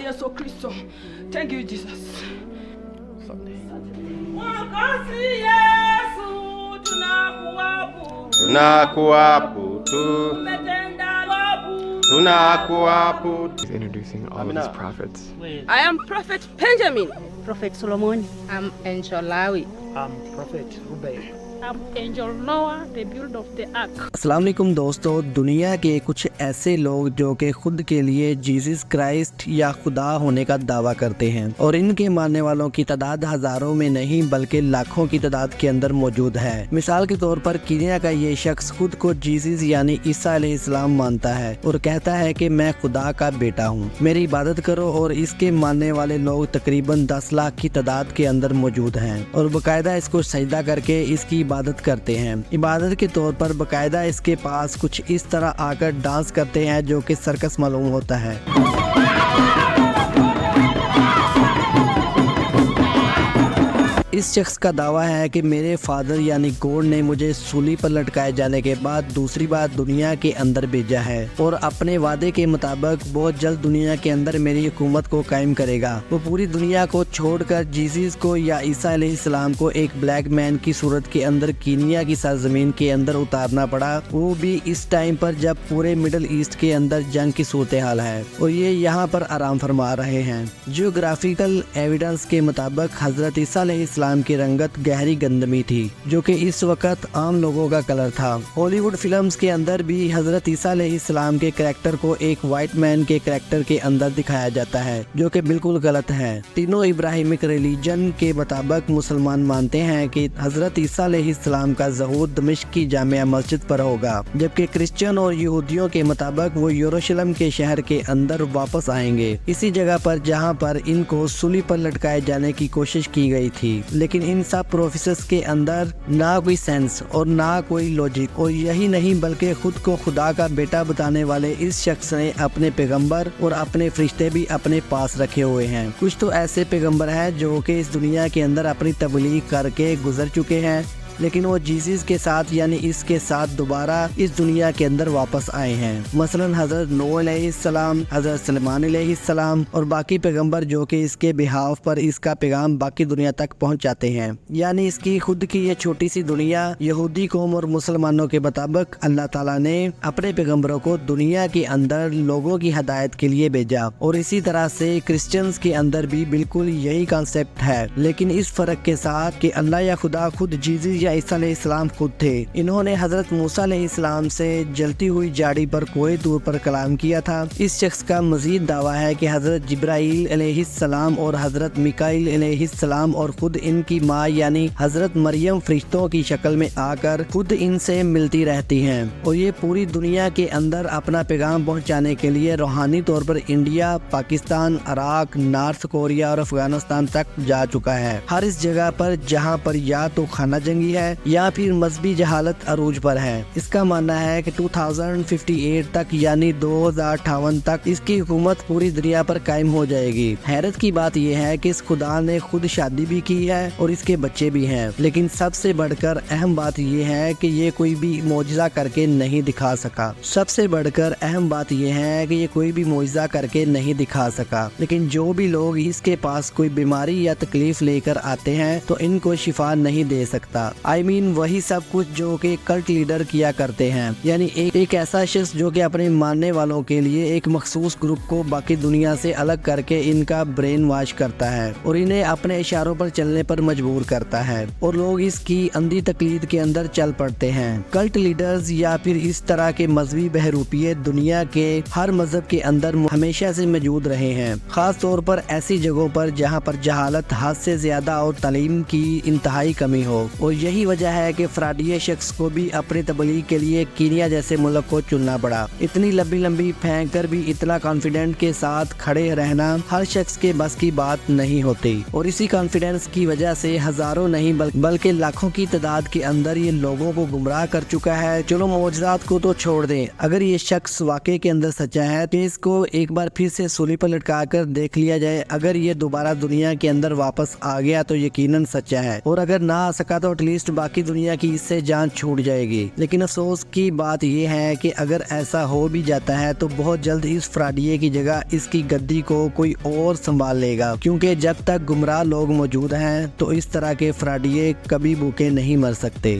Yesu Kristo. Thank you, Jesus. Introducing all of his prophets. I am Prophet Benjamin. Prophet Solomon. I'm Angel Lawi. I'm Prophet Ruben. I'm Angel Noah, the builder of the ark. अस्सलाम वालेकुम दोस्तों, दुनिया के कुछ ऐसे लोग जो कि खुद के लिए जीसस क्राइस्ट या खुदा होने का दावा करते हैं और इनके मानने वालों की तादाद हजारों में नहीं बल्कि लाखों की तादाद के अंदर मौजूद है। मिसाल के तौर पर कीनिया का ये शख्स खुद को जीसस यानी ईसा अलैहिस्सलाम मानता है और कहता है कि मैं खुदा का बेटा हूँ, मेरी इबादत करो। और इसके मानने वाले लोग तकरीबन 10 लाख की तादाद के अंदर मौजूद हैं और बाकायदा इसको सजदा करके इसकी इबादत करते हैं। इबादत के तौर पर बाकायदा इसके पास कुछ इस तरह आकर डांस करते हैं जो कि सर्कस मालूम होता है। इस शख्स का दावा है कि मेरे फादर यानी गॉड ने मुझे सूली पर लटकाए जाने के बाद दूसरी बार दुनिया के अंदर भेजा है और अपने वादे के मुताबिक बहुत जल्द दुनिया के अंदर मेरी हुकूमत को कायम करेगा। वो पूरी दुनिया को छोड़कर जीसस को या ईसा अलैहिस्सलाम को एक ब्लैक मैन की सूरत के अंदर कीनिया की सरजमीन के अंदर उतारना पड़ा, वो भी इस टाइम पर जब पूरे मिडल ईस्ट के अंदर जंग की सूरत हाल है और ये यहाँ पर आराम फरमा रहे हैं। जियोग्राफिकल एविडेंस के मुताबिक हजरत ईसा अलैहिस्सलाम की रंगत गहरी गंदमी थी जो कि इस वक्त आम लोगों का कलर था। हॉलीवुड फिल्म्स के अंदर भी हजरत ईसा अलैहिस्सलाम के कैरेक्टर को एक व्हाइट मैन के कैरेक्टर के अंदर दिखाया जाता है जो कि बिल्कुल गलत है। तीनों इब्राहिमिक रिलीजन के मुताबिक मुसलमान मानते हैं कि हजरत ईसा अलैहिस्सलाम का ज़हूर दमिश्क की जामिया मस्जिद पर होगा, जबकि क्रिश्चियन और यहूदियों के मुताबिक वो यरूशलेम के शहर के अंदर वापस आएंगे, इसी जगह पर जहाँ पर इनको सूली पर लटकाए जाने की कोशिश की गई थी। लेकिन इन सब प्रोफेसर्स के अंदर ना कोई सेंस और ना कोई लॉजिक, और यही नहीं बल्कि खुद को खुदा का बेटा बताने वाले इस शख्स ने अपने पैगंबर और अपने फरिश्ते भी अपने पास रखे हुए हैं। कुछ तो ऐसे पैगंबर हैं जो कि इस दुनिया के अंदर अपनी तबलीग करके गुजर चुके हैं, लेकिन वो जीसस के साथ यानी इसके साथ दोबारा इस दुनिया के अंदर वापस आए हैं। मसलन हजरत नूह अलैहिस्सलाम, हजरत सुलेमान अलैहिस्सलाम और बाकी पैगंबर जो कि इसके बिहाफ पर इसका पैगाम बाकी दुनिया तक पहुंचाते हैं। यानी इसकी खुद की ये छोटी सी दुनिया यहूदी कौम और मुसलमानों के मुताबिक अल्लाह ताला ने अपने पैगंबरों को दुनिया के अंदर लोगों की हदायत के लिए भेजा, और इसी तरह से क्रिश्चियंस के अंदर भी बिल्कुल यही कॉन्सेप्ट है, लेकिन इस फर्क के साथ कि अल्लाह या खुदा खुद जीसस या ईसा अलैहिस्सलाम खुद थे। इन्होंने हजरत मूसा अलैहिस्सलाम से जलती हुई झाड़ी पर कोई दूर पर कलाम किया था। इस शख्स का मजीद दावा है कि हजरत जिब्राइल अलैहिस्सलाम और हजरत मिकाइल अलैहिस्सलाम और खुद इनकी माँ यानी हजरत मरियम फरिश्तों की शक्ल में आकर खुद इनसे मिलती रहती हैं और ये पूरी दुनिया के अंदर अपना पैगाम पहुँचाने के लिए रूहानी तौर पर India, Pakistan, Iraq, north Korea और अफगानिस्तान तक जा चुका है। हर इस जगह पर जहाँ पर या तो खाना जंगी है या फिर मजहबी जहालत अरूज पर है। इसका मानना है कि 2058 तक यानी 2058 तक इसकी हुकूमत पूरी दुनिया पर कायम हो जाएगी। हैरत की बात यह है कि इस खुदा ने खुद शादी भी की है और इसके बच्चे भी हैं, लेकिन सबसे बढ़कर अहम बात यह है कि ये कोई भी मौजज़ा करके नहीं दिखा सका। सबसे बढ़कर अहम बात यह है कि ये कोई भी मौजज़ा करके नहीं दिखा सका, लेकिन जो भी लोग इसके पास कोई बीमारी या तकलीफ लेकर आते हैं तो इनको शिफा नहीं दे सकता। वही सब कुछ जो कि कल्ट लीडर किया करते हैं, यानी एक ऐसा शख्स जो कि अपने मानने वालों के लिए एक मखसूस ग्रुप को बाकी दुनिया से अलग करके इनका ब्रेन वॉश करता है और इन्हें अपने इशारों पर चलने पर मजबूर करता है और लोग इसकी अंधी तकलीद के अंदर चल पड़ते हैं। कल्ट लीडर्स या फिर इस तरह के मजहबी बहरूपिये दुनिया के हर मजहब के अंदर हमेशा से मौजूद रहे हैं, खास तौर पर ऐसी जगहों पर जहाँ पर जहालत हद से ज्यादा और तालीम की इंतहाई कमी हो, और यही वजह है कि फ्राडिये शख्स को भी अपनी तबलीग के लिए कीनिया जैसे मुल्क को चुनना पड़ा। इतनी लंबी लंबी फेंक कर भी इतना कॉन्फिडेंट के साथ खड़े रहना हर शख्स के बस की बात नहीं होती, और इसी कॉन्फिडेंस की वजह से हजारों नहीं बल्कि लाखों की तादाद के अंदर ये लोगों को गुमराह कर चुका है। चलो मौजज़ात को तो छोड़ दें, अगर ये शख्स वाकई के अंदर सच्चा है तो इसको एक बार फिर से सूली पर लटका कर देख लिया जाए। अगर ये दोबारा दुनिया के अंदर वापस आ गया तो यकीनन सच्चा है, और अगर ना आ सका तो एटलीस्ट एटलीस्ट बाकी दुनिया की इससे जान छूट जाएगी। लेकिन अफसोस की बात यह है कि अगर ऐसा हो भी जाता है तो बहुत जल्द इस फ्रॉडिये की जगह इसकी गद्दी को कोई और संभाल लेगा, क्योंकि जब तक गुमराह लोग मौजूद हैं तो इस तरह के फ्रॉडिये कभी भूखे नहीं मर सकते।